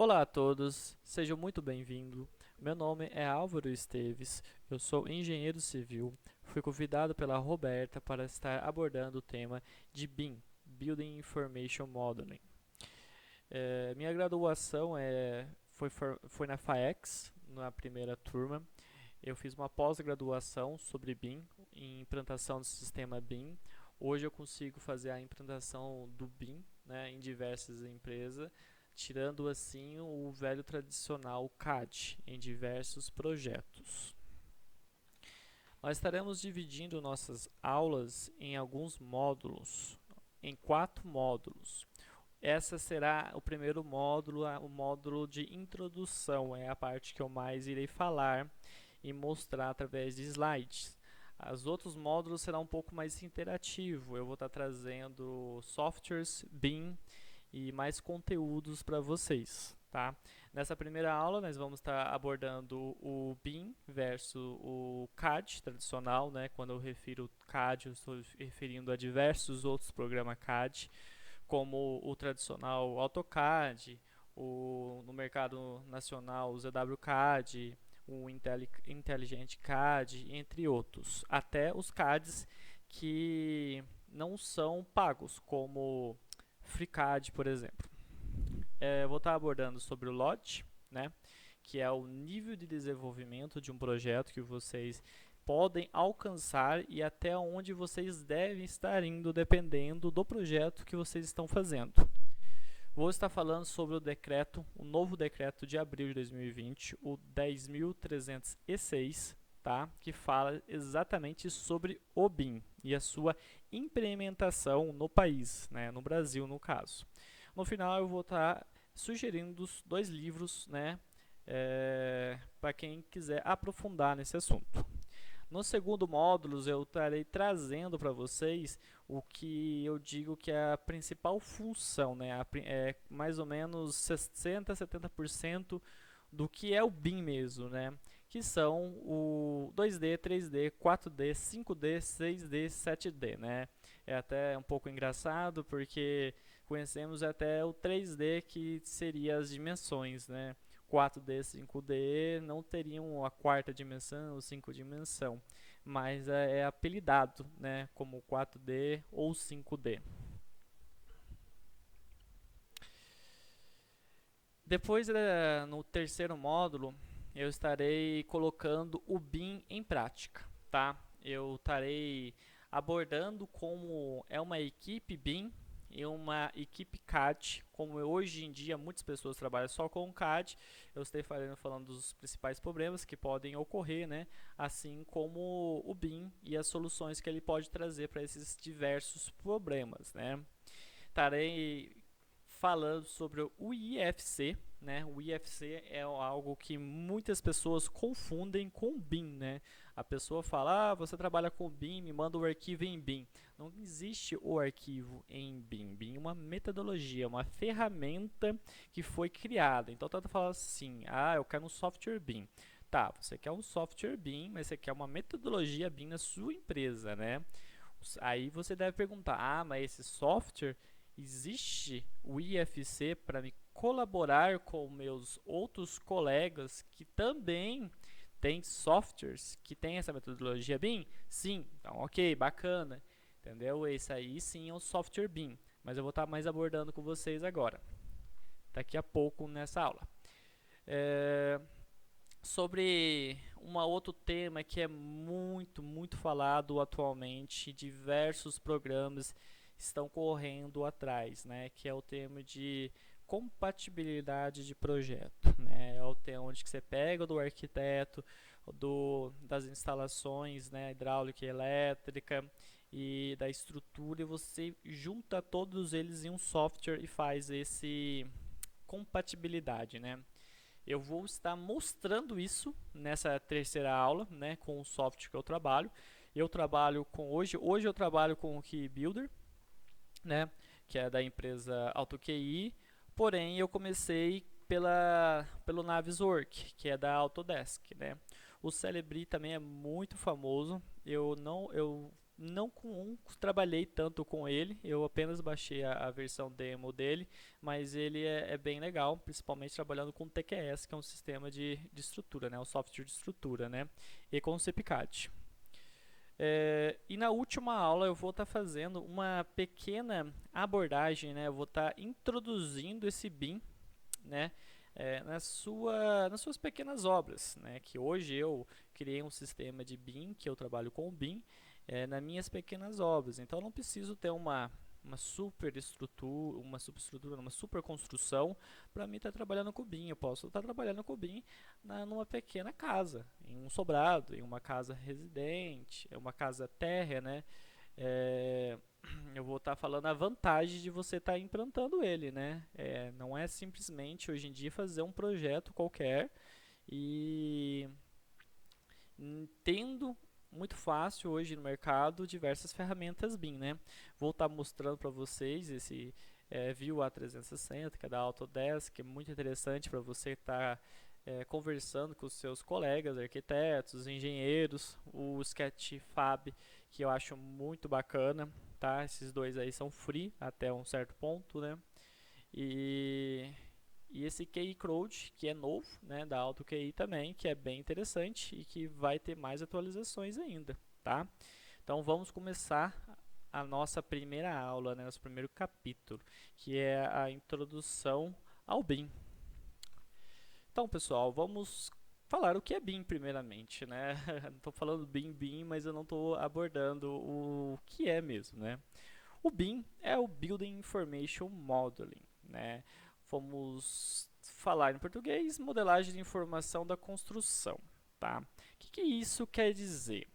Olá a todos, sejam muito bem-vindos. Meu nome é Álvaro Esteves, eu sou engenheiro civil. Fui convidado pela Roberta para estar abordando o tema de BIM, Building Information Modeling. Minha graduação foi na FAEX, na primeira turma. Eu fiz uma pós-graduação sobre BIM, em implantação do sistema BIM. Hoje eu consigo fazer a implantação do BIM, né, em diversas empresas, tirando assim o velho tradicional CAD em diversos projetos. Nós estaremos dividindo nossas aulas em alguns módulos, em 4 módulos. Essa será o primeiro módulo, o módulo de introdução, é a parte que eu mais irei falar e mostrar através de slides. Os outros módulos serão um pouco mais interativo, eu vou estar trazendo softwares BIM e mais conteúdos para vocês, tá? Nessa primeira aula nós vamos estar abordando o BIM versus o CAD tradicional, né? Quando eu refiro CAD, eu estou referindo a diversos outros programas CAD, como o tradicional AutoCAD, no mercado nacional o ZWCAD, o Intelligent CAD, entre outros. Até os CADs que não são pagos, como FreeCAD, por exemplo. Vou estar abordando sobre o LOD, né, que é o nível de desenvolvimento de um projeto que vocês podem alcançar e até onde vocês devem estar indo dependendo do projeto que vocês estão fazendo. Vou estar falando sobre o novo decreto de abril de 2020, o 10.306, tá? Que fala exatamente sobre o BIM e a sua implementação no país, né? No Brasil, no caso. No final, eu vou estar sugerindo os 2 livros, né? Para quem quiser aprofundar nesse assunto. No segundo módulo, eu estarei trazendo para vocês o que eu digo que é a principal função, né? É mais ou menos 60 a 70% do que é o BIM mesmo, né? Que são o 2D, 3D, 4D, 5D, 6D, 7D, né? É até um pouco engraçado porque conhecemos até o 3D, que seria as dimensões, né? 4D, 5D não teriam a quarta dimensão ou 5 dimensão, mas é apelidado, né, como 4D ou 5D. Depois, no terceiro módulo, eu estarei colocando o BIM em prática, tá? Eu estarei abordando como é uma equipe BIM e uma equipe CAD, como hoje em dia muitas pessoas trabalham só com CAD. Eu estarei falando dos principais problemas que podem ocorrer, né? Assim como o BIM e as soluções que ele pode trazer para esses diversos problemas, né? Estarei falando sobre o IFC, né? O IFC é algo que muitas pessoas confundem com BIM, né? A pessoa fala: você trabalha com BIM, me manda o arquivo em BIM. Não existe o arquivo em BIM. BIM é uma metodologia, uma ferramenta que foi criada. Então, tanto fala assim: eu quero um software BIM. Tá, você quer um software BIM, mas você quer uma metodologia BIM na sua empresa, né? Aí você deve perguntar: mas esse software existe o IFC para me colaborar com meus outros colegas que também têm softwares que têm essa metodologia BIM? Sim, então ok, bacana, entendeu? Esse aí sim é o software BIM, mas eu vou estar mais abordando com vocês agora, daqui a pouco nessa aula. Sobre um outro tema que é muito falado atualmente, diversos programas estão correndo atrás, né, que é o tema de compatibilidade de projeto, né, é o tema onde você pega do arquiteto, das instalações, né, hidráulica e elétrica e da estrutura, e você junta todos eles em um software e faz esse compatibilidade, né. Eu vou estar mostrando isso nessa terceira aula, né, com o software que eu trabalho. Eu trabalho com hoje eu trabalho com o Key Builder, né, que é da empresa AutoQI, porém eu comecei pelo Naviswork, que é da Autodesk, né. O Celebri também é muito famoso. Eu não trabalhei tanto com ele, eu apenas baixei a versão demo dele, mas ele é bem legal, principalmente trabalhando com o TQS, que é um sistema de estrutura, né, o software de estrutura, né, e com o CPCAD. E na última aula eu vou estar fazendo uma pequena abordagem, né, eu vou estar introduzindo esse BIM, né, nas suas pequenas obras, né, que hoje eu criei um sistema de BIM, que eu trabalho com o BIM, nas minhas pequenas obras. Então eu não preciso ter uma superestrutura, uma super construção para mim estar trabalhando com o BIM. Eu posso estar trabalhando com o BIM numa pequena casa, em um sobrado, em uma casa residente, uma casa térrea, né? Eu vou estar falando a vantagem de você estar implantando ele, né? Não é simplesmente hoje em dia fazer um projeto qualquer e tendo muito fácil hoje no mercado diversas ferramentas BIM, né? Vou estar mostrando para vocês esse View A360, que é da Autodesk, que é muito interessante para você estar conversando com os seus colegas, arquitetos, engenheiros, o Sketchfab, que eu acho muito bacana, tá? Esses dois aí são free até um certo ponto, né? E esse QI Crowd, que é novo, né, da AutoQI também, que é bem interessante e que vai ter mais atualizações ainda, tá? Então vamos começar a nossa primeira aula, né, nosso primeiro capítulo, que é a introdução ao BIM. Então, pessoal, vamos falar o que é BIM primeiramente, né? Estou falando BIM, mas eu não estou abordando o que é mesmo, né? O BIM é o Building Information Modeling, né? Vamos falar em português, modelagem de informação da construção, tá? O que isso quer dizer?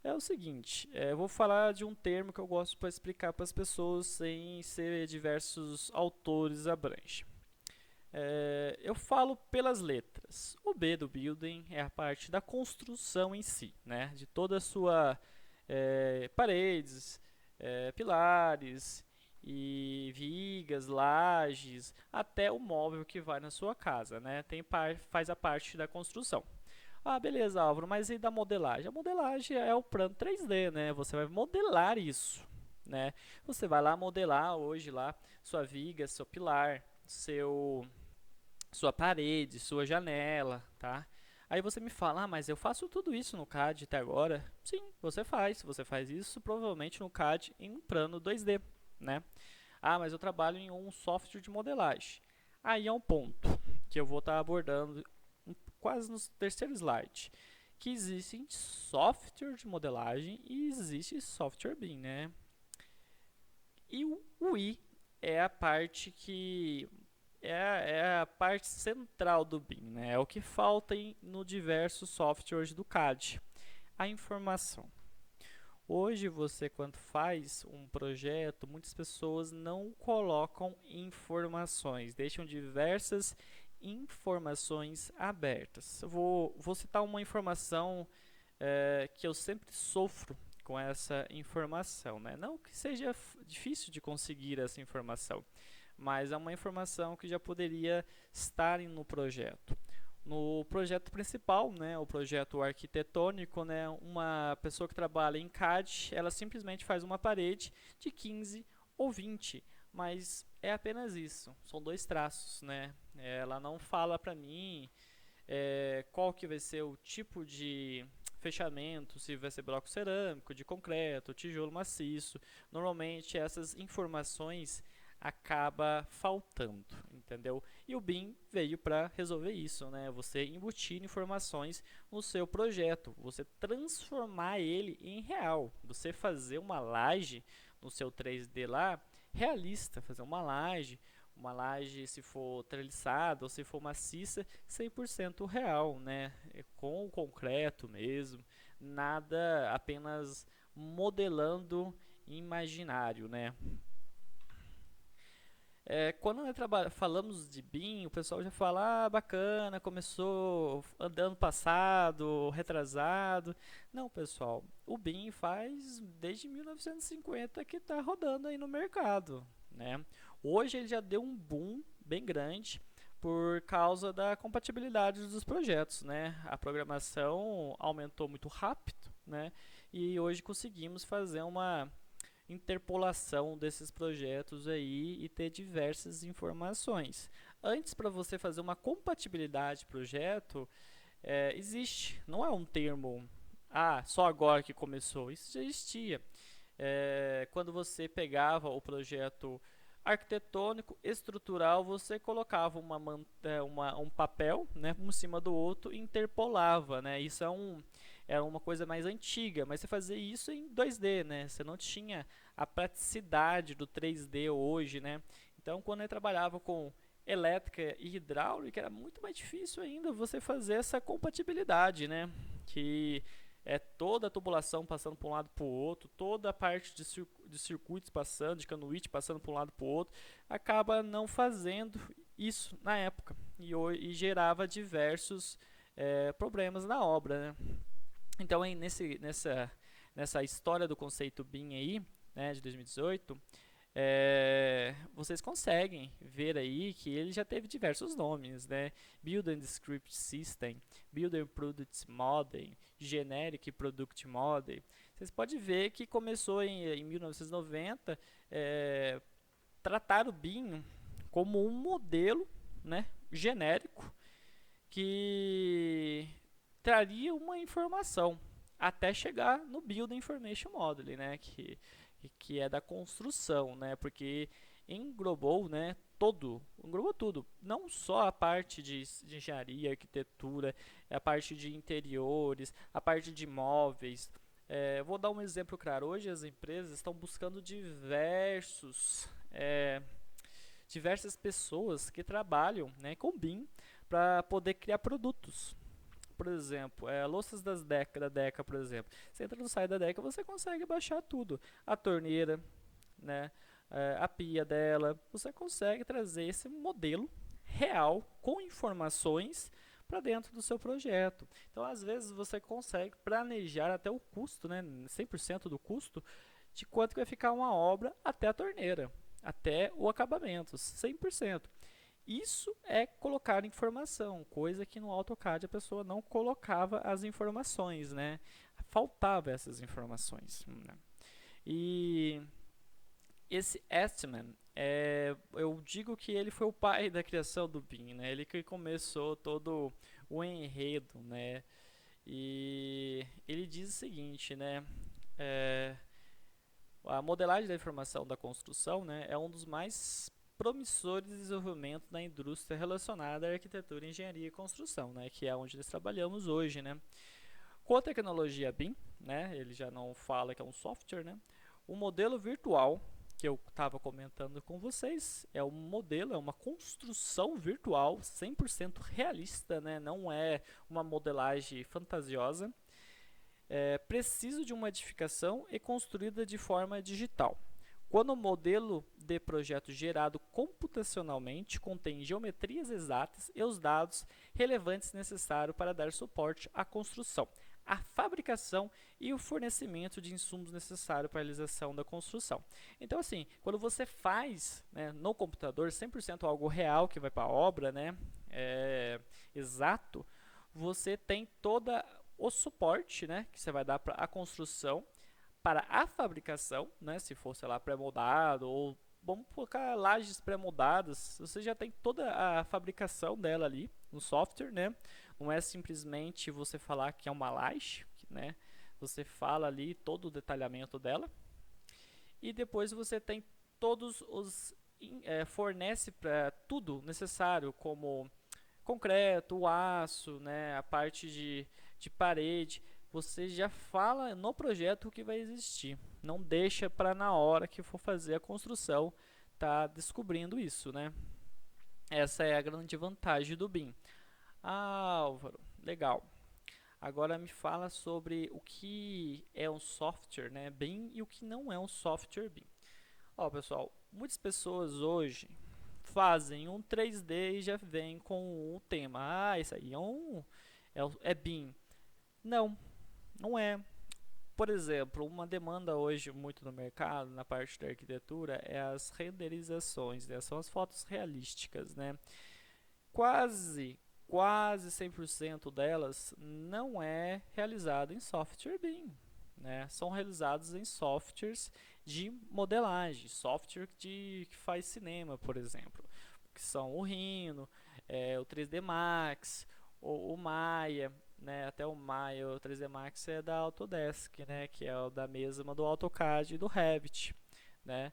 É o seguinte, eu vou falar de um termo que eu gosto para explicar para as pessoas sem ser diversos autores abrange. Eu falo pelas letras. O B do building é a parte da construção em si, né? De toda a sua paredes, pilares e vigas, lajes, até o móvel que vai na sua casa, né? Faz a parte da construção. Ah, beleza, Álvaro, mas e da modelagem? A modelagem é o plano 3D, né? Você vai modelar isso, né? Você vai lá modelar hoje lá sua viga, seu pilar, sua parede, sua janela, tá? Aí você me fala, mas eu faço tudo isso no CAD até agora? Sim, você faz. Você faz isso provavelmente no CAD em um plano 2D, né? Ah, mas eu trabalho em um software de modelagem. Aí é um ponto que eu vou estar abordando quase no terceiro slide, que existem software de modelagem e existe software BIM, né? E o I é a parte que é a parte central do BIM, né? É o que falta no diversos softwares do CAD, a informação. Hoje você, quando faz um projeto, muitas pessoas não colocam informações, deixam diversas informações abertas. Eu vou citar uma informação que eu sempre sofro com essa informação, né? Não que seja difícil de conseguir essa informação, mas é uma informação que já poderia estar no projeto. No projeto principal, né, o projeto arquitetônico, né, uma pessoa que trabalha em CAD, ela simplesmente faz uma parede de 15 ou 20, mas é apenas isso, são dois traços, né? Ela não fala para mim qual que vai ser o tipo de fechamento, se vai ser bloco cerâmico, de concreto, tijolo maciço. Normalmente essas informações acaba faltando, entendeu? E o BIM veio para resolver isso, né? Você embutir informações no seu projeto, você transformar ele em real, você fazer uma laje no seu 3D lá realista, fazer uma laje se for treliçada ou se for maciça, 100% real, né? Com o concreto mesmo, nada apenas modelando imaginário, né? Quando falamos de BIM, o pessoal já fala, bacana, começou ano passado, retrasado. Não, pessoal, o BIM faz desde 1950 que está rodando aí no mercado, né? Hoje ele já deu um boom bem grande por causa da compatibilidade dos projetos, né? A programação aumentou muito rápido, né? e hoje conseguimos fazer uma interpolação desses projetos aí e ter diversas informações. Antes, para você fazer uma compatibilidade de projeto, existe, não é um termo, só agora que começou, isso já existia. Quando você pegava o projeto arquitetônico, estrutural, você colocava um papel, né, um em cima do outro e interpolava, né? Isso é uma coisa mais antiga, mas você fazia isso em 2D, né? Você não tinha a praticidade do 3D hoje, né? Então, quando eu trabalhava com elétrica e hidráulica, era muito mais difícil ainda você fazer essa compatibilidade, né? Que é toda a tubulação passando para um lado para o outro, toda a parte de circuitos passando, de canuite passando para um lado para o outro, acaba não fazendo isso na época e gerava diversos problemas na obra, né? Então, aí, nessa história do conceito BIM aí, né, de 2018, vocês conseguem ver aí que ele já teve diversos nomes, né? Building Descriptive System, Building Product Model, Generic Product Model. Vocês podem ver que começou em 1990, tratar o BIM como um modelo, né, genérico que traria uma informação até chegar no Building Information Modeling, né, que é da construção, né, porque englobou, né, englobou tudo, não só a parte de engenharia, arquitetura, a parte de interiores, a parte de móveis. Vou dar um exemplo claro. Hoje as empresas estão buscando diversas pessoas que trabalham, né, com BIM para poder criar produtos. Por exemplo, louças da Deca, por exemplo. Você entra no site da Deca, você consegue baixar tudo. A torneira, né, a pia dela. Você consegue trazer esse modelo real com informações para dentro do seu projeto. Então, às vezes, você consegue planejar até o custo, né, 100% do custo, de quanto vai ficar uma obra até a torneira, até o acabamento, 100%. Isso é colocar informação, coisa que no AutoCAD a pessoa não colocava as informações, né? Faltava essas informações, né? E esse Eastman, eu digo que ele foi o pai da criação do BIM, né? Ele que começou todo o enredo, né? E ele diz o seguinte, né? A modelagem da informação da construção, né, é um dos mais promissores de desenvolvimento na indústria relacionada à arquitetura, engenharia e construção, né, que é onde nós trabalhamos hoje, né. Com a tecnologia BIM, né, ele já não fala que é um software, né, o modelo virtual que eu estava comentando com vocês é um modelo, é uma construção virtual 100% realista, né, não é uma modelagem fantasiosa. Preciso de uma edificação e construída de forma digital. Quando o modelo de projeto gerado computacionalmente contém geometrias exatas e os dados relevantes necessários para dar suporte à construção, a fabricação e o fornecimento de insumos necessários para a realização da construção. Então, assim, quando você faz, né, no computador 100% algo real que vai para a obra, né, exato, você tem toda o suporte, né, que você vai dar para a construção, para a fabricação, né, se for, sei lá, pré-moldado ou vamos colocar lajes pré-moldadas, você já tem toda a fabricação dela ali no software, né? Não é simplesmente você falar que é uma laje, né? Você fala ali todo o detalhamento dela e depois você tem todos os fornece para tudo necessário como concreto, aço, né, a parte de parede, você já fala no projeto o que vai existir. Não deixa para na hora que for fazer a construção tá descobrindo isso, né? Essa é a grande vantagem do BIM. Álvaro, legal. Agora me fala sobre o que é um software, né, BIM e o que não é um software BIM. Ó, pessoal, muitas pessoas hoje fazem um 3D e já vem com o tema. Isso aí é BIM. Não, não é. Por exemplo, uma demanda hoje muito no mercado, na parte da arquitetura, é as renderizações, né? São as fotos realísticas, né? Quase 100% delas não é realizado em software BIM. né? São realizados em softwares de modelagem, software que faz cinema, por exemplo, que são o Rhino, o 3D Max, o Maya, né? Até o Maya, o 3D Max é da Autodesk, né? Que é o da mesma do AutoCAD e do Revit, né?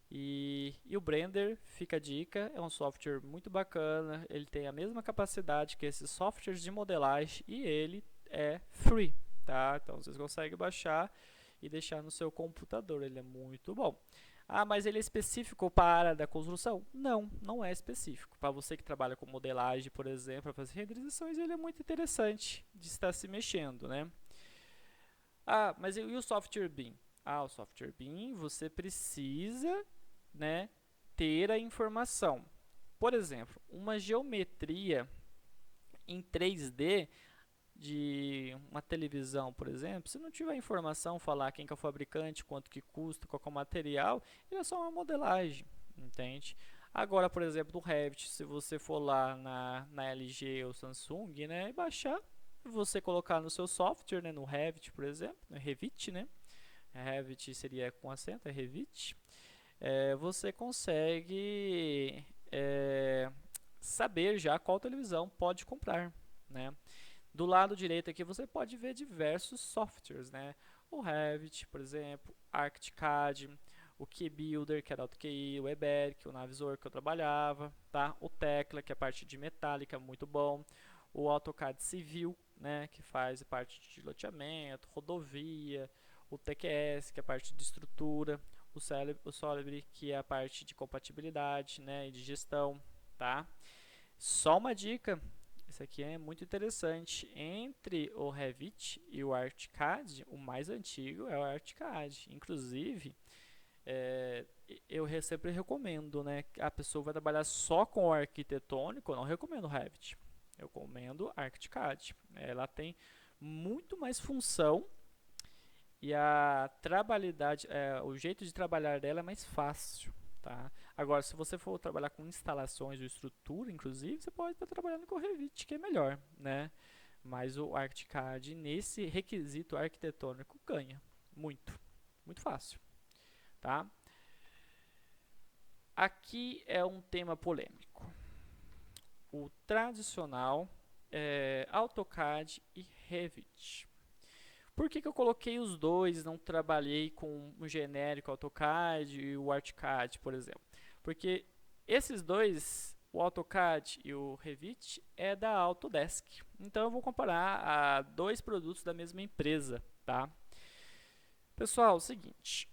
E o Blender, fica a dica, é um software muito bacana, ele tem a mesma capacidade que esses softwares de modelagem e ele é free, tá? Então vocês conseguem baixar e deixar no seu computador, ele é muito bom. Ah, mas ele é específico para a área da construção? Não, não é específico. Para você que trabalha com modelagem, por exemplo, para fazer renderizações, ele é muito interessante de estar se mexendo, né? Ah, mas e o software BIM? Ah, o software BIM, você precisa, né, ter a informação. Por exemplo, uma geometria em 3D de uma televisão, por exemplo, se não tiver informação, falar quem que é o fabricante, quanto que custa, qual que é o material, ele é só uma modelagem, entende? Agora, por exemplo, do Revit, se você for lá na LG ou Samsung, né, e baixar, você colocar no seu software, né, no Revit, por exemplo, no Revit, né, Revit seria com acento, é Revit, você consegue saber já qual televisão pode comprar, né? Do lado direito aqui você pode ver diversos softwares, né? O Revit, por exemplo, ArchiCAD, o KeyBuilder, que era o QI, o Eberk, o Navisor que eu trabalhava, tá? O Tecla, que é a parte de metálica, muito bom. O AutoCAD Civil, né, que faz a parte de loteamento, rodovia, o TQS, que é a parte de estrutura, o Solibri, que é a parte de compatibilidade, né, e de gestão, tá? Só uma dica, esse aqui é muito interessante. Entre o Revit e o ArchiCAD, o mais antigo é o ArchiCAD. Inclusive, eu sempre recomendo, né? A pessoa vai trabalhar só com o arquitetônico, eu não recomendo o Revit. Eu recomendo ArchiCAD. Ela tem muito mais função e a trabalhidade, o jeito de trabalhar dela é mais fácil, tá? Agora, se você for trabalhar com instalações ou estrutura, inclusive, você pode estar trabalhando com o Revit, que é melhor, né? Mas o ArchiCAD, nesse requisito arquitetônico, ganha muito, muito fácil, tá? Aqui é um tema polêmico. O tradicional AutoCAD e Revit. Por que eu coloquei os dois, não trabalhei com o genérico AutoCAD e o ArchiCAD, por exemplo? Porque esses dois, o AutoCAD e o Revit, é da Autodesk. Então eu vou comparar a dois produtos da mesma empresa, tá? Pessoal, é o seguinte,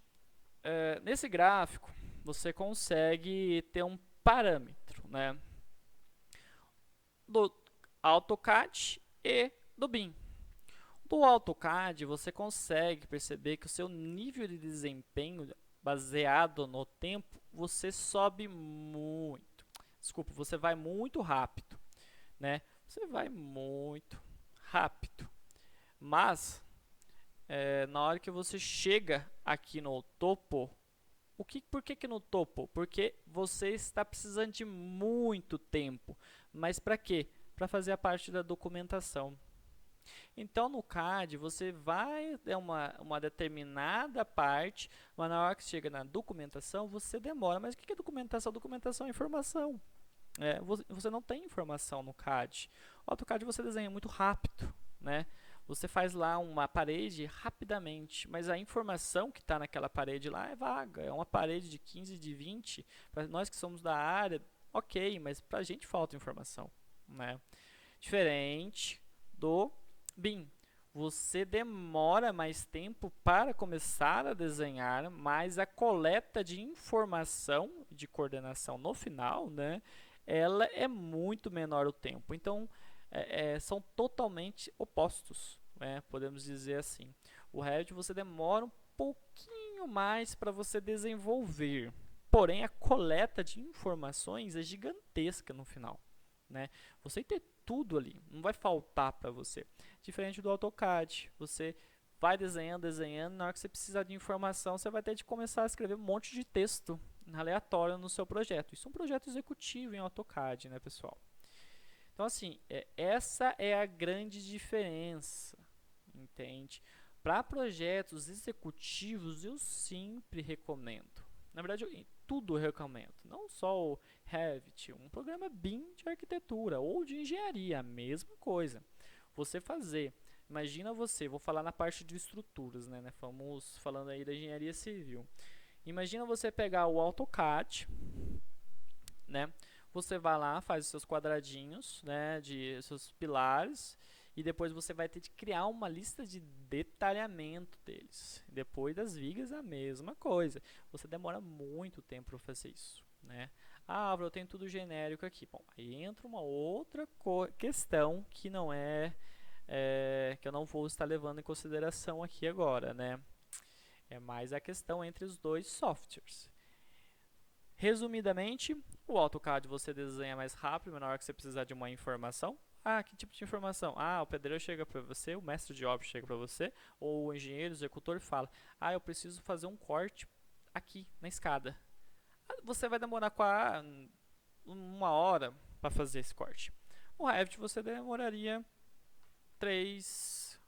nesse gráfico você consegue ter um parâmetro, né, do AutoCAD e do BIM. Do AutoCAD você consegue perceber que o seu nível de desempenho baseado no tempo, você sobe muito. Desculpa, você vai muito rápido, né? Você vai muito rápido. Mas na hora que você chega aqui no topo, por que no topo? Porque você está precisando de muito tempo. Mas para quê? Para fazer a parte da documentação. Então, no CAD, você vai uma determinada parte, mas na hora que chega na documentação, você demora. Mas o que é documentação? Documentação é informação. Você não tem informação no CAD. O AutoCAD você desenha muito rápido, né? Você faz lá uma parede rapidamente, mas a informação que está naquela parede lá é vaga. É uma parede de 15, de 20. Para nós que somos da área, ok, mas para a gente falta informação, né? Diferente do BIM. Você demora mais tempo para começar a desenhar, mas a coleta de informação de coordenação no final, né, ela é muito menor o tempo. Então, são totalmente opostos, né, podemos dizer assim. O Revit você demora um pouquinho mais para você desenvolver, porém a coleta de informações é gigantesca no final, né? Você tem tudo ali, não vai faltar para você. Diferente do AutoCAD, você vai desenhando, desenhando, na hora que você precisar de informação, você vai ter de começar a escrever um monte de texto aleatório no seu projeto. Isso é um projeto executivo em AutoCAD, né, pessoal? Então, assim, essa é a grande diferença, entende? Para projetos executivos, eu sempre recomendo. Na verdade, tudo eu recomendo. Não só o Revit, um programa BIM de arquitetura ou de engenharia, a mesma coisa. Você fazer. Imagina você, vou falar na parte de estruturas, né? Vamos falando aí da engenharia civil. Imagina você pegar o AutoCAD, né? Você vai lá, faz os seus quadradinhos, né, de seus pilares, e depois você vai ter de criar uma lista de detalhamento deles. Depois das vigas a mesma coisa. Você demora muito tempo para fazer isso, né? Ah, Álvaro, eu tenho tudo genérico aqui. Bom, aí entra uma outra questão que não que eu não vou estar levando em consideração aqui agora, né? É mais a questão entre os dois softwares. Resumidamente, o AutoCAD você desenha mais rápido, na hora que você precisar de uma informação. Ah, que tipo de informação? Ah, o pedreiro chega para você, o mestre de obra chega para você, ou o engenheiro, o executor fala: ah, eu preciso fazer um corte aqui na escada. Você vai demorar uma hora para fazer esse corte. O Revit você demoraria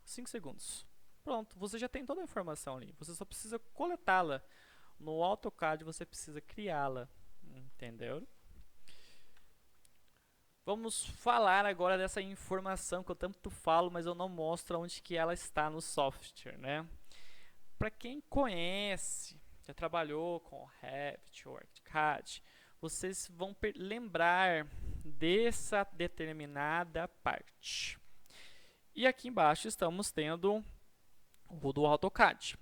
5 segundos. Pronto, você já tem toda a informação ali. Você só precisa coletá-la. No AutoCAD você precisa criá-la, entendeu? Vamos falar agora dessa informação que eu tanto falo, mas eu não mostro onde que ela está no software, né? Para quem conhece, já trabalhou com Revit ou ArchiCAD, vocês vão lembrar dessa determinada parte. E aqui embaixo estamos tendo o do AutoCAD.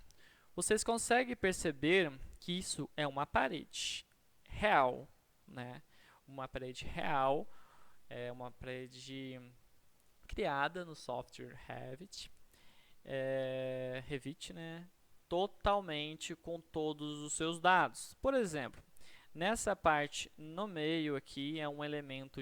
Vocês conseguem perceber que isso é uma parede real, né? Uma parede real, é uma parede criada no software Revit, né? Totalmente com todos os seus dados. Por exemplo, nessa parte no meio aqui é um elemento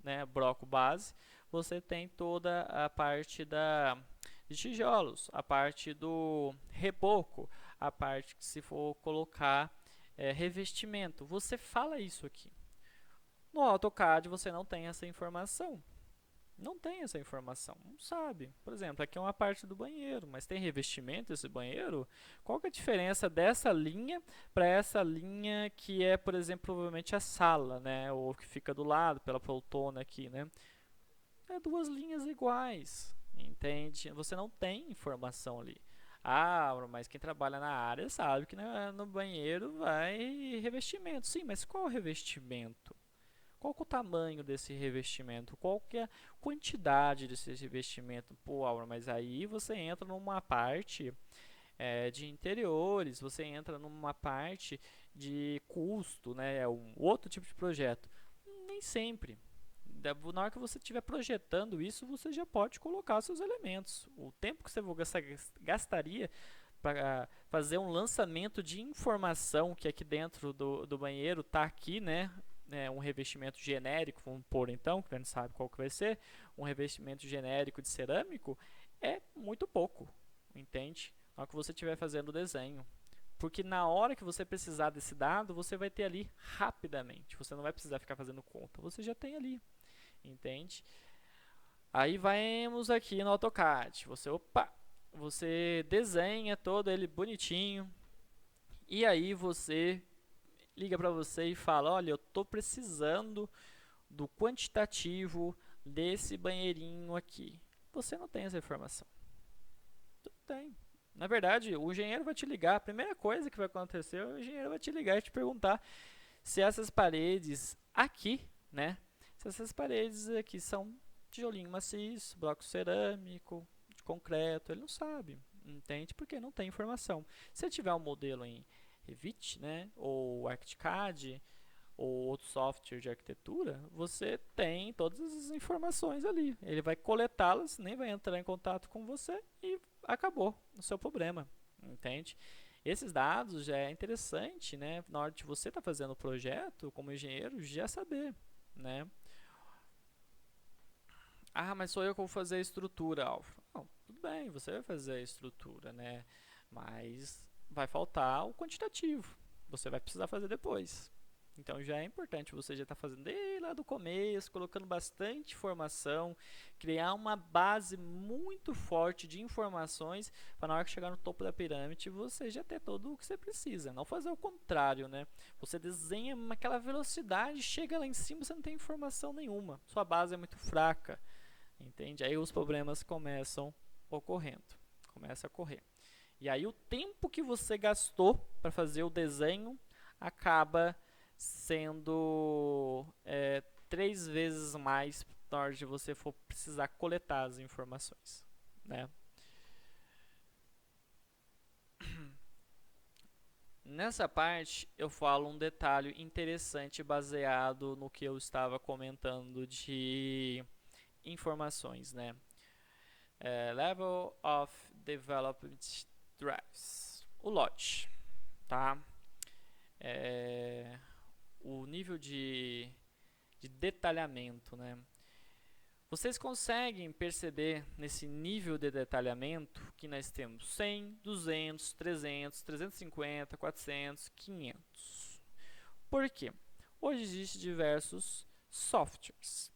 né, bloco base. Você tem toda a parte de tijolos, a parte do reboco, a parte que se for colocar revestimento. Você fala isso aqui. No AutoCAD você não tem essa informação. Não tem essa informação, não sabe. Por exemplo, aqui é uma parte do banheiro, mas tem revestimento esse banheiro? Qual que é a diferença dessa linha para essa linha que é, por exemplo, provavelmente a sala, né? Ou que fica do lado, pela poltrona aqui, né? É duas linhas iguais, entende? Você não tem informação ali. Ah, mas quem trabalha na área sabe que no banheiro vai revestimento. Sim, mas qual revestimento? Qual que é o tamanho desse revestimento? Qual que é a quantidade desse revestimento? Pô, Aura, mas aí você entra numa parte de interiores, você entra numa parte de custo, né? É um outro tipo de projeto. Nem sempre. Na hora que você estiver projetando isso, você já pode colocar seus elementos. O tempo que você gastaria para fazer um lançamento de informação que aqui dentro do banheiro está aqui, né? Um revestimento genérico, vamos pôr então, que a gente sabe qual que vai ser, um revestimento genérico de cerâmico, é muito pouco, entende? Na hora que você estiver fazendo o desenho. Porque na hora que você precisar desse dado, você vai ter ali rapidamente. Você não vai precisar ficar fazendo conta, você já tem ali, entende? Aí vamos aqui no AutoCAD, você desenha todo ele bonitinho, e aí você liga para você e fala: olha, eu estou precisando do quantitativo desse banheirinho aqui. Você não tem essa informação. Não tem. Na verdade, o engenheiro vai te ligar. A primeira coisa que vai acontecer, o engenheiro vai te ligar e te perguntar se essas paredes aqui, né? Se essas paredes aqui são tijolinho maciço, bloco cerâmico, de concreto. Ele não sabe, entende? Porque não tem informação. Se tiver um modelo em Revit, né, ou ArchiCAD, ou outro software de arquitetura, você tem todas as informações ali. Ele vai coletá-las, nem vai entrar em contato com você e acabou o seu problema, entende? Esses dados já é interessante, né, na hora de você estar fazendo o projeto, como engenheiro, já saber, né? Ah, mas sou eu que vou fazer a estrutura, Alfa. Não, tudo bem, você vai fazer a estrutura, né? Mas vai faltar o quantitativo. Você vai precisar fazer depois. Então já é importante você já estar fazendo desde lá do começo, colocando bastante informação, criar uma base muito forte de informações para na hora que chegar no topo da pirâmide você já ter tudo o que você precisa. Não fazer o contrário, né? Você desenha naquela velocidade, chega lá em cima você não tem informação nenhuma. Sua base é muito fraca, entende? Aí os problemas começam ocorrendo, começa a correr. E aí o tempo que você gastou para fazer o desenho acaba sendo 3 vezes mais na hora de você for precisar coletar as informações, né? Nessa parte eu falo um detalhe interessante baseado no que eu estava comentando de informações, né? Level of Development Drives, o LOD, tá? O nível de detalhamento, né? Vocês conseguem perceber nesse nível de detalhamento que nós temos 100, 200, 300, 350, 400, 500. Por quê? Hoje existem diversos softwares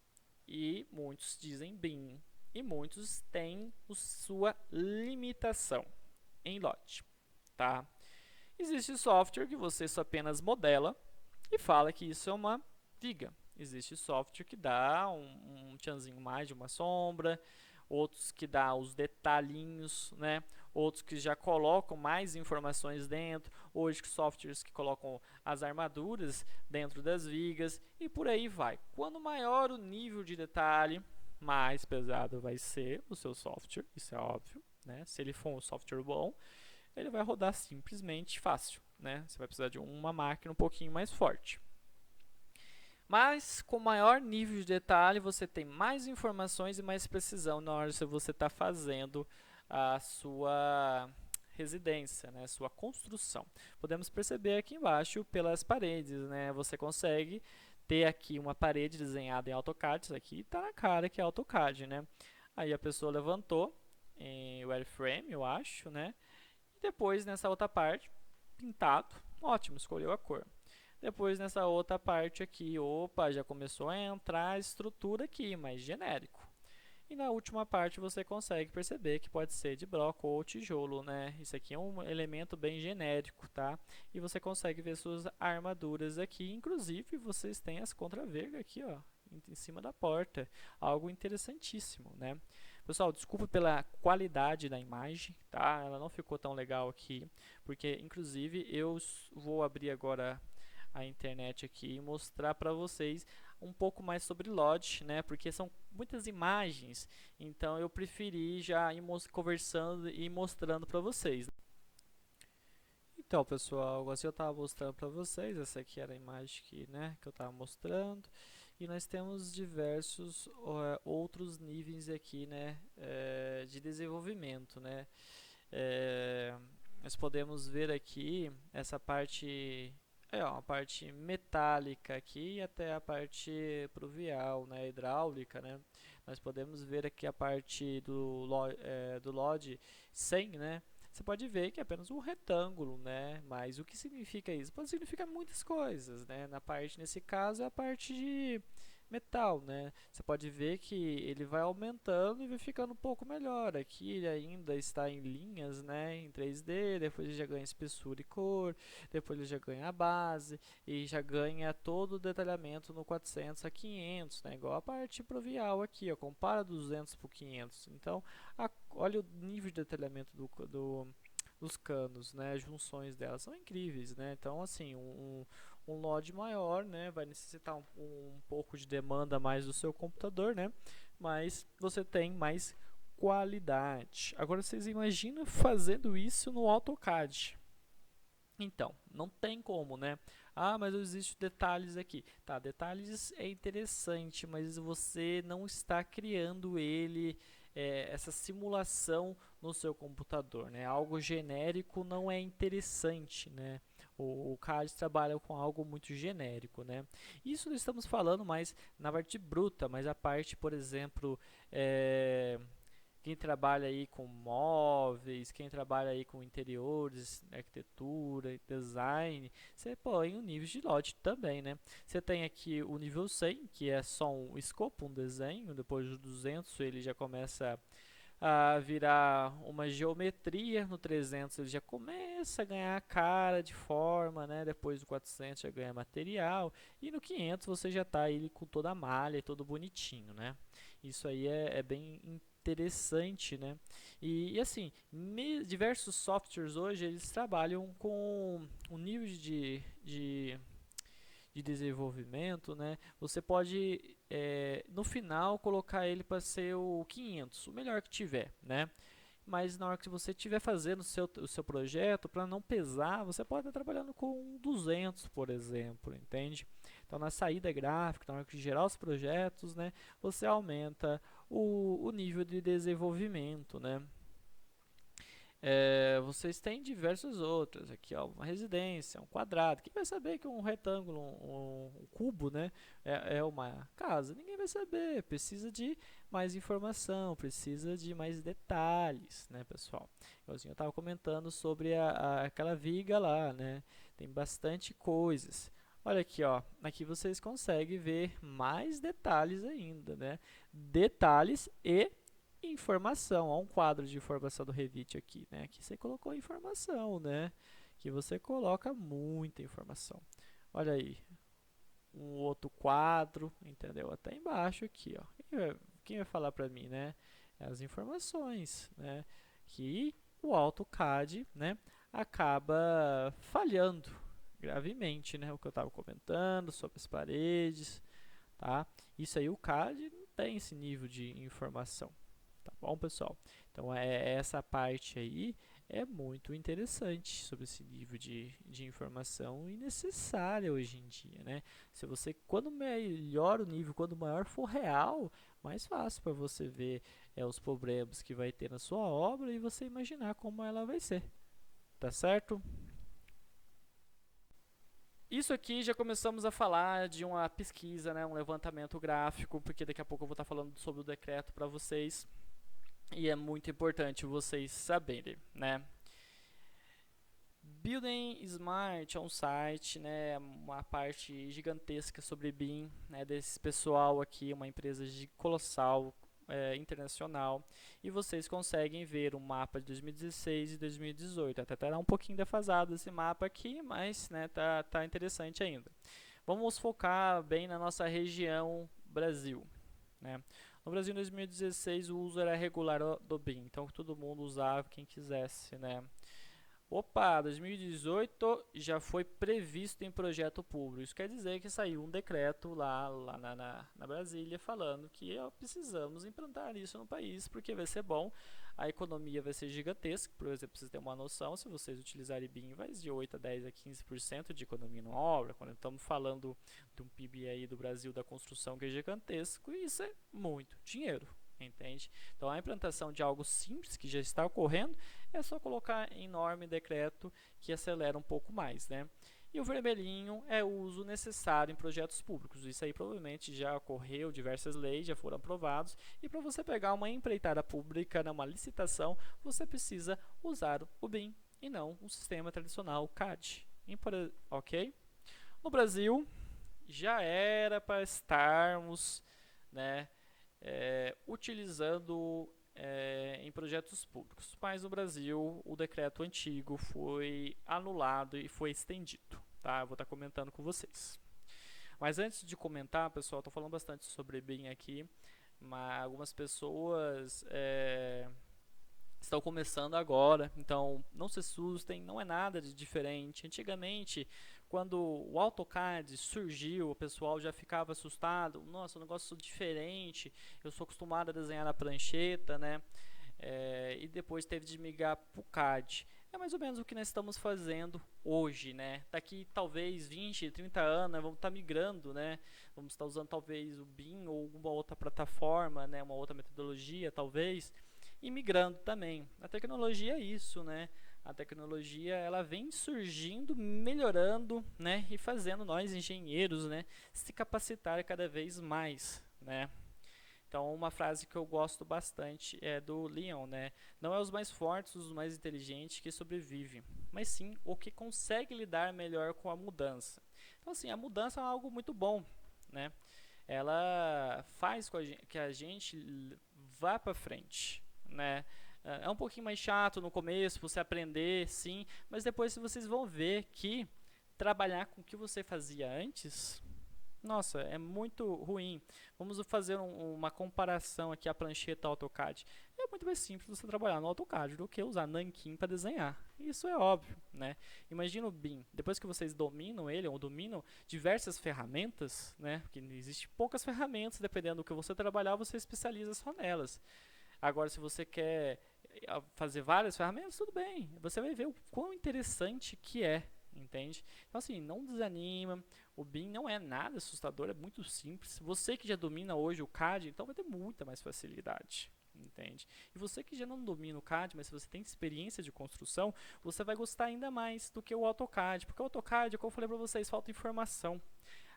e muitos dizem BIM e muitos têm sua limitação em LOD, tá? Existe software que você só apenas modela e fala que isso é uma viga. Existe software que dá um tchanzinho mais de uma sombra, outros que dá os detalhinhos, né? Outros que já colocam mais informações dentro, hoje softwares que colocam as armaduras dentro das vigas e por aí vai. Quanto maior o nível de detalhe, mais pesado vai ser o seu software, isso é óbvio, né? Se ele for um software bom, ele vai rodar simplesmente fácil, né? Você vai precisar de uma máquina um pouquinho mais forte. Mas com maior nível de detalhe, você tem mais informações e mais precisão na hora que você está fazendo a sua residência, né, sua construção. Podemos perceber aqui embaixo pelas paredes, né, você consegue ter aqui uma parede desenhada em AutoCAD, isso aqui está na cara que é AutoCAD, né? Aí a pessoa levantou em wireframe, eu acho, né? E depois nessa outra parte, pintado, ótimo, escolheu a cor. Depois nessa outra parte aqui, opa, já começou a entrar a estrutura aqui, mais genérico. E na última parte você consegue perceber que pode ser de bloco ou tijolo, né? Isso aqui é um elemento bem genérico, tá? E você consegue ver suas armaduras aqui, inclusive vocês têm as contravergas aqui, ó, em cima da porta. Algo interessantíssimo, né? Pessoal, desculpa pela qualidade da imagem, tá? Ela não ficou tão legal aqui, porque inclusive eu vou abrir agora a internet aqui e mostrar para vocês um pouco mais sobre LOD, né? Porque são muitas imagens, então eu preferi já ir conversando e mostrando para vocês. Então, pessoal, assim eu estava mostrando para vocês, essa aqui era a imagem que eu estava mostrando. E nós temos diversos outros níveis aqui, né, de desenvolvimento, né. Nós podemos ver aqui essa parte, uma parte metálica aqui até a parte pluvial, né, hidráulica, né. Nós podemos ver aqui a parte do LOD 100, né. Você pode ver que é apenas um retângulo, né? Mas o que significa isso? Pode significar muitas coisas, né? Na parte, nesse caso, é a parte de metal, né? Você pode ver que ele vai aumentando e vai ficando um pouco melhor. Aqui ele ainda está em linhas, né? Em 3D, depois ele já ganha espessura e cor, depois ele já ganha a base e já ganha todo o detalhamento no 400 a 500, né? Igual a parte provial aqui, ó. Compara 200 por 500. Então, olha o nível de detalhamento dos canos, né? As junções delas são incríveis, né? Então, assim, um LOD maior, né? Vai necessitar um pouco de demanda mais do seu computador, né? Mas você tem mais qualidade. Agora, vocês imaginam fazendo isso no AutoCAD? Então, não tem como, né? Ah, mas existem detalhes aqui. Tá, detalhes é interessante, mas você não está criando ele, essa simulação no seu computador, né? Algo genérico não é interessante, né? O CAD trabalha com algo muito genérico, né? Isso nós estamos falando mais na parte bruta, mas a parte, por exemplo, quem trabalha aí com móveis, quem trabalha aí com interiores, arquitetura, design, você põe um nível de lote também, né? Você tem aqui o nível 100, que é só um escopo, um desenho, depois do 200 ele já começa a virar uma geometria, no 300 ele já começa a ganhar cara de forma, né? Depois do 400 já ganha material e no 500 você já está ele com toda a malha, todo bonitinho, né? Isso aí é bem interessante, né? E assim, diversos softwares hoje eles trabalham com um nível de desenvolvimento, né? Você pode no final colocar ele para ser o 500, o melhor que tiver, né? Mas na hora que você estiver fazendo o seu projeto, para não pesar, você pode estar trabalhando com 200, por exemplo, entende? Então, na saída gráfica, na hora de gerar os projetos, né, você aumenta o nível de desenvolvimento, né? Vocês têm diversas outras, aqui ó, uma residência, um quadrado, quem vai saber que um retângulo, um cubo, né, é uma casa? Ninguém vai saber, precisa de mais informação, precisa de mais detalhes, né, pessoal? Eu estava comentando sobre aquela viga lá, né, tem bastante coisas. Olha aqui, ó, aqui vocês conseguem ver mais detalhes ainda, né, detalhes e informação. Ó, um quadro de informação do Revit aqui, né? Aqui você colocou informação, né? Que você coloca muita informação. Olha aí, um outro quadro, entendeu? Até embaixo aqui, ó. Quem vai falar para mim, né? As informações, né? Que o AutoCAD, né? Acaba falhando gravemente, né? O que eu estava comentando sobre as paredes, tá? Isso aí o CAD não tem esse nível de informação. Tá bom, pessoal? Então, essa parte aí é muito interessante sobre esse nível de informação e necessária hoje em dia, né? Se você, quando melhor o nível, quando maior for real, mais fácil para você ver os problemas que vai ter na sua obra e você imaginar como ela vai ser, tá certo? Isso aqui já começamos a falar de uma pesquisa, né, um levantamento gráfico, porque daqui a pouco eu vou estar falando sobre o decreto para vocês. E é muito importante vocês saberem, né? Building Smart é um site, né, uma parte gigantesca sobre BIM, né, desse pessoal aqui, uma empresa colossal, internacional, e vocês conseguem ver o mapa de 2016 e 2018. Até está um pouquinho defasado esse mapa aqui, mas né, tá interessante ainda. Vamos focar bem na nossa região Brasil, né? No Brasil, em 2016, o uso era regular do BIM, então todo mundo usava quem quisesse, né? Opa, 2018 já foi previsto em projeto público. Isso quer dizer que saiu um decreto lá na Brasília falando que precisamos implantar isso no país porque vai ser bom, a economia vai ser gigantesca. Por exemplo, vocês terem uma noção, se vocês utilizarem BIM, vai de 8 a 10 a 15% de economia numa obra. Quando estamos falando de um PIB aí do Brasil da construção que é gigantesco, isso é muito dinheiro. Entende? Então a implantação de algo simples que já está ocorrendo é só colocar em norma e decreto que acelera um pouco mais, né? E o vermelhinho é o uso necessário em projetos públicos. Isso aí provavelmente já ocorreu, diversas leis já foram aprovadas. E para você pegar uma empreitada pública numa licitação, você precisa usar o BIM e não um sistema tradicional CAD. Ok? No Brasil, já era para estarmos, né, utilizando em projetos públicos. Mas no Brasil, o decreto antigo foi anulado e foi estendido. Tá? Eu vou estar comentando com vocês. Mas antes de comentar, pessoal, estou falando bastante sobre BIM aqui, mas algumas pessoas estão começando agora, então não se assustem, não é nada de diferente. Antigamente, quando o AutoCAD surgiu, o pessoal já ficava assustado. Nossa, um negócio diferente, eu sou acostumado a desenhar na prancheta, né? E depois teve de migrar para o CAD. É mais ou menos o que nós estamos fazendo hoje, né? Daqui talvez 20, 30 anos, né, vamos estar migrando, né? Vamos estar usando talvez o BIM ou alguma outra plataforma, né? Uma outra metodologia, talvez, e migrando também. A tecnologia é isso, né? A tecnologia ela vem surgindo, melhorando, né? E fazendo nós engenheiros, né? Se capacitar cada vez mais, né? Então, uma frase que eu gosto bastante é do Leon, né? Não é os mais fortes, os mais inteligentes que sobrevivem, mas sim o que consegue lidar melhor com a mudança. Então, assim, a mudança é algo muito bom, né? Ela faz com que a gente vá para frente, né? É um pouquinho mais chato no começo, você aprender, sim, mas depois vocês vão ver que trabalhar com o que você fazia antes, nossa, é muito ruim. Vamos fazer uma comparação aqui, a prancheta AutoCAD. É muito mais simples você trabalhar no AutoCAD do que usar Nankin para desenhar. Isso é óbvio, né? Imagina o BIM. Depois que vocês dominam ele, ou dominam diversas ferramentas, né? Porque existe poucas ferramentas, dependendo do que você trabalhar, você especializa só nelas. Agora, se você quer fazer várias ferramentas, tudo bem. Você vai ver o quão interessante que é, entende? Então, assim, não desanima. O BIM não é nada assustador, é muito simples. Você que já domina hoje o CAD, então vai ter muita mais facilidade, entende? E você que já não domina o CAD, mas se você tem experiência de construção, você vai gostar ainda mais do que o AutoCAD, porque o AutoCAD, como eu falei para vocês, falta informação.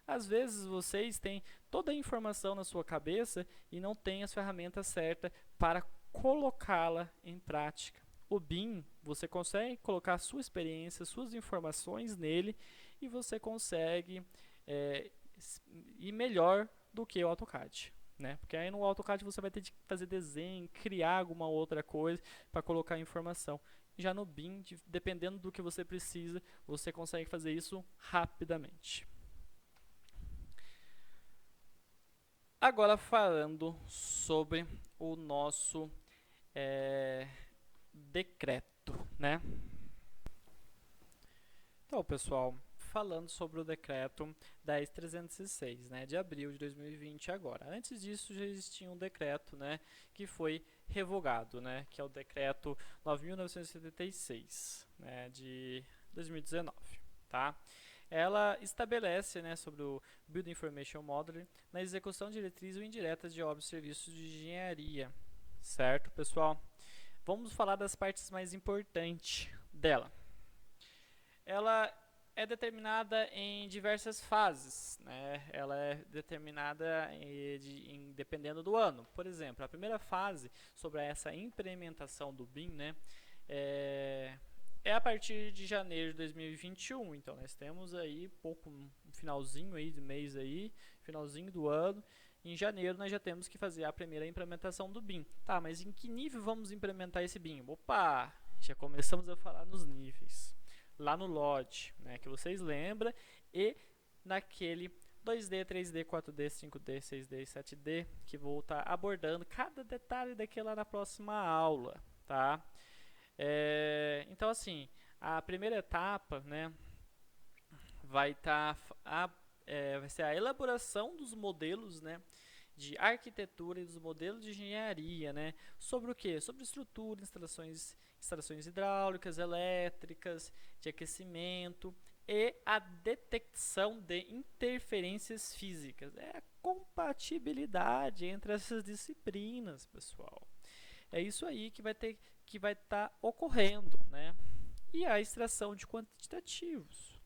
Às vezes vocês têm toda a informação na sua cabeça e não têm as ferramentas certas para colocá-la em prática. O BIM, você consegue colocar a sua experiência, suas informações nele e você consegue ir melhor do que o AutoCAD. Né? Porque aí no AutoCAD você vai ter que fazer desenho, criar alguma outra coisa para colocar informação. Já no BIM, dependendo do que você precisa, você consegue fazer isso rapidamente. Agora falando sobre o nosso decreto, né? Então, pessoal, falando sobre o decreto 10.306, né, de abril de 2020 agora. Antes disso já existia um decreto, né, que foi revogado, né, que é o decreto 9.976, né, de 2019, tá? Ela estabelece, né, sobre o Building Information Modeling na execução de diretrizes ou indiretas de obras e serviços de engenharia, certo, pessoal? Vamos falar das partes mais importantes dela. Ela é determinada em diversas fases, né? Ela é determinada dependendo do ano. Por exemplo, a primeira fase sobre essa implementação do BIM, né, é a partir de janeiro de 2021. Então nós temos aí um finalzinho aí de mês aí, finalzinho do ano. Em janeiro nós já temos que fazer a primeira implementação do BIM. Tá, mas em que nível vamos implementar esse BIM? Opa, já começamos a falar nos níveis. Lá no LOD, né, que vocês lembram, e naquele 2D, 3D, 4D, 5D, 6D e 7D, que vou estar abordando cada detalhe daquilo lá na próxima aula, tá? Então, assim, a primeira etapa, né, vai ser a elaboração dos modelos, né, de arquitetura e dos modelos de engenharia, né, sobre o que? Sobre estrutura, instalações hidráulicas, elétricas, de aquecimento e a detecção de interferências físicas. É a compatibilidade entre essas disciplinas, pessoal. É isso aí que vai estar ocorrendo, né? E a extração de quantitativos.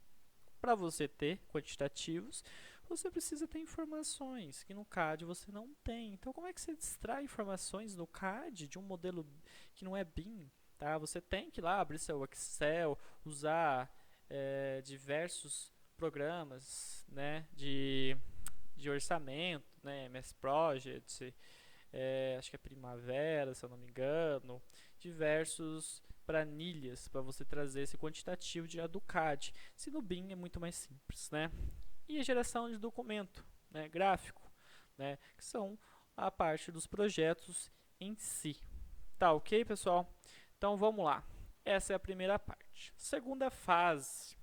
Para você ter quantitativos, você precisa ter informações que no CAD você não tem. Então, como é que você extrai informações no CAD de um modelo que não é BIM? Tá? Você tem que ir lá abrir seu Excel, usar diversos programas, né, de orçamento, né, MS Project, acho que é Primavera, se eu não me engano, diversos planilhas para você trazer esse quantitativo de do CAD. Se no BIM é muito mais simples, né? E a geração de documento, né, gráfico, né, que são a parte dos projetos em si. Tá ok, pessoal? Então vamos lá. Essa é a primeira parte. Segunda fase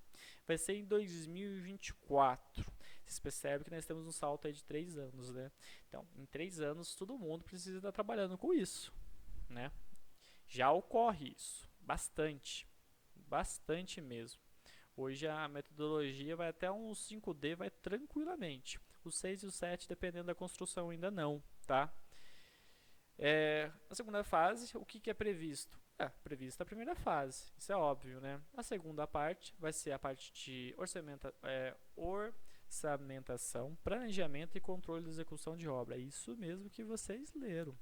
vai ser em 2024. Vocês percebem que nós temos um salto aí de 3 anos, né? Então, em 3 anos, todo mundo precisa estar trabalhando com isso, né? Já ocorre isso, bastante, bastante mesmo. Hoje a metodologia vai até um 5D, vai tranquilamente. O 6 e o 7, dependendo da construção, ainda não, tá? A segunda fase, o que é previsto? Prevista a primeira fase, isso é óbvio, né? A segunda parte vai ser a parte de orçamentação, planejamento e controle da execução de obra. É isso mesmo que vocês leram.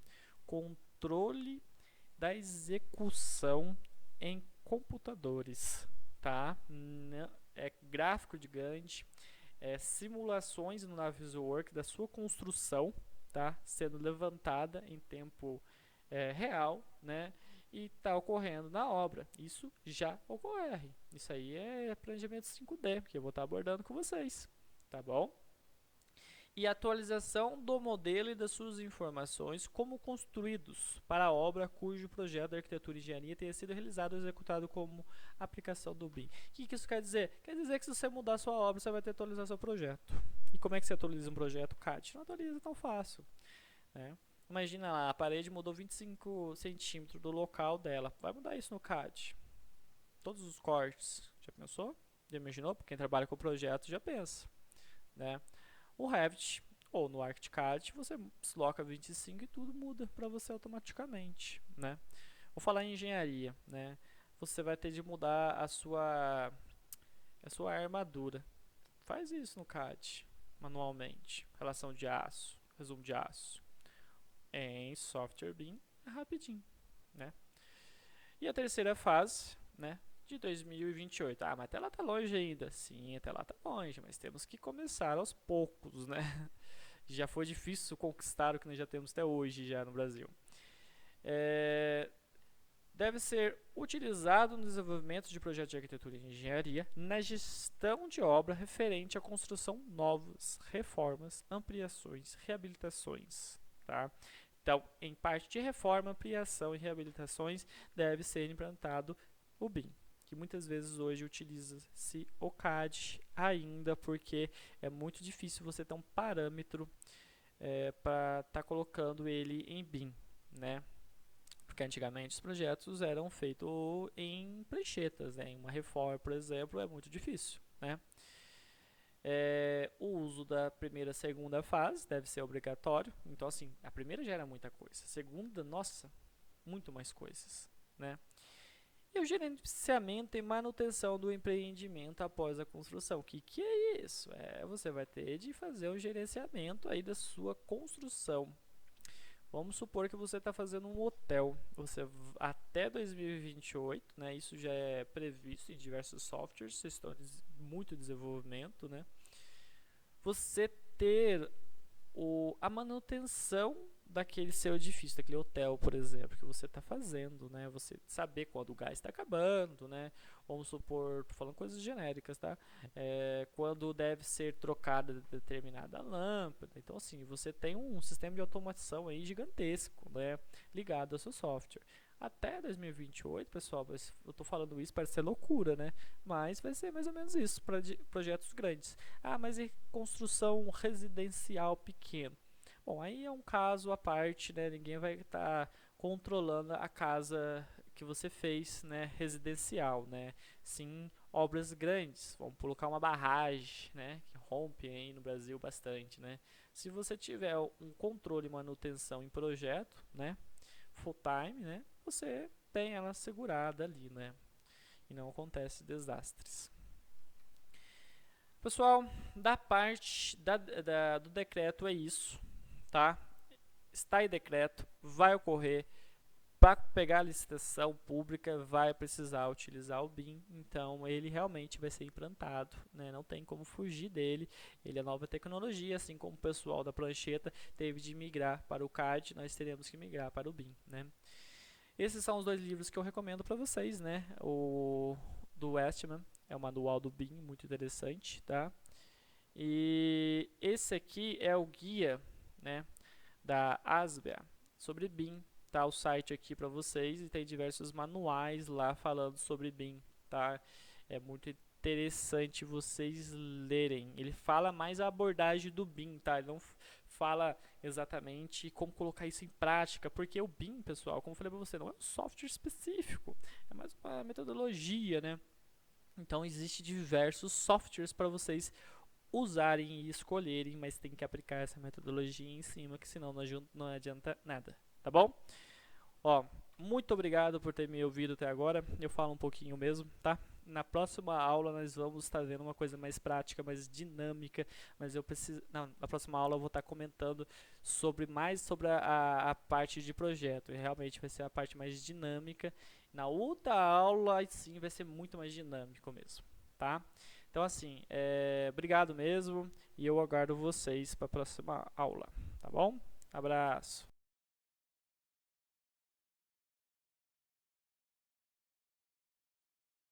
Controle da execução em computadores, tá? É gráfico de Gantt, simulações no Navisworks da sua construção, tá? Sendo levantada em tempo real, né? E está ocorrendo na obra. Isso já ocorre. Isso aí é planejamento 5D, que eu vou estar abordando com vocês, tá bom? E atualização do modelo e das suas informações como construídos para a obra cujo projeto de arquitetura e engenharia tenha sido realizado ou executado como aplicação do BIM. O que isso quer dizer? Quer dizer que se você mudar a sua obra, você vai ter que atualizar seu projeto. E como é que você atualiza um projeto CAD? Não atualiza tão fácil, né? Imagina lá, a parede mudou 25 centímetros do local dela. Vai mudar isso no CAD. Todos os cortes. Já pensou? Já imaginou? Quem trabalha com projeto já pensa, né? O Revit ou no ArchiCAD você desloca 25 e tudo muda para você automaticamente, né? Vou falar em engenharia, né? Você vai ter de mudar a sua armadura. Faz isso no CAD manualmente. Relação de aço, resumo de aço. Em software BIM é rapidinho, né? E a terceira fase, né? De 2028. Ah, mas até lá tá longe ainda. Sim, até lá tá longe, mas temos que começar aos poucos, né? Já foi difícil conquistar o que nós já temos até hoje já no Brasil. Deve ser utilizado no desenvolvimento de projetos de arquitetura e engenharia, na gestão de obra referente à construção novas, reformas, ampliações, reabilitações, tá? Então, em parte de reforma, ampliação e reabilitações, deve ser implantado o BIM, que muitas vezes hoje utiliza-se o CAD ainda, porque é muito difícil você ter um parâmetro para estar colocando ele em BIM, né? Porque antigamente os projetos eram feitos em pranchetas, né? Em uma reforma, por exemplo, é muito difícil, né? O uso da primeira e segunda fase deve ser obrigatório. Então, assim, a primeira já era muita coisa. A segunda, nossa, muito mais coisas, né? E o gerenciamento e manutenção do empreendimento após a construção. O que é isso? Você vai ter de fazer o gerenciamento aí da sua construção. Vamos supor que você está fazendo um hotel. Você até 2028, né? Isso já é previsto em diversos softwares, estão em muito desenvolvimento, né? Você ter a manutenção daquele seu edifício, daquele hotel, por exemplo, que você está fazendo, né? Você saber quando o gás está acabando, né? Vamos supor, tô falando coisas genéricas, tá? Quando deve ser trocada determinada lâmpada. Então, assim, você tem um sistema de automação aí gigantesco, né? Ligado ao seu software. Até 2028, pessoal, eu estou falando isso, parece ser loucura, né? Mas vai ser mais ou menos isso para projetos grandes. Ah, mas e construção residencial pequena? Bom, aí é um caso à parte, né? Ninguém vai estar controlando a casa que você fez, né? Residencial, né? Sim, obras grandes. Vamos colocar uma barragem, né? Que rompe aí no Brasil bastante, né? Se você tiver um controle e manutenção em projeto, né? Full time, né? Você tem ela segurada ali, né? E não acontece desastres. Pessoal, da parte do decreto é isso, tá? Está em decreto, vai ocorrer. Para pegar a licitação pública, vai precisar utilizar o BIM, então ele realmente vai ser implantado, né? Não tem como fugir dele, ele é nova tecnologia, assim como o pessoal da prancheta teve de migrar para o CAD, nós teremos que migrar para o BIM, né? Esses são os dois livros que eu recomendo para vocês, né? O do Westman, é o manual do BIM, muito interessante, tá? E esse aqui é o guia, né, da ASBEA sobre BIM, tá? O site aqui para vocês e tem diversos manuais lá falando sobre BIM, tá? É muito interessante vocês lerem. Ele fala mais a abordagem do BIM, tá? Ele não fala exatamente como colocar isso em prática, porque o BIM, pessoal, como eu falei para você, não é um software específico, é mais uma metodologia, né? Então existe diversos softwares para vocês usarem e escolherem, mas tem que aplicar essa metodologia em cima, que senão não adianta nada, tá bom? Ó, muito obrigado por ter me ouvido até agora. Eu falo um pouquinho mesmo, tá? Na próxima aula nós vamos estar vendo uma coisa mais prática, mais dinâmica, mas eu preciso, não, na próxima aula eu vou estar comentando mais sobre a parte de projeto. E realmente vai ser a parte mais dinâmica. Na outra aula, aí sim, vai ser muito mais dinâmico mesmo, tá? Então assim, obrigado mesmo e eu aguardo vocês para a próxima aula, tá bom? Abraço.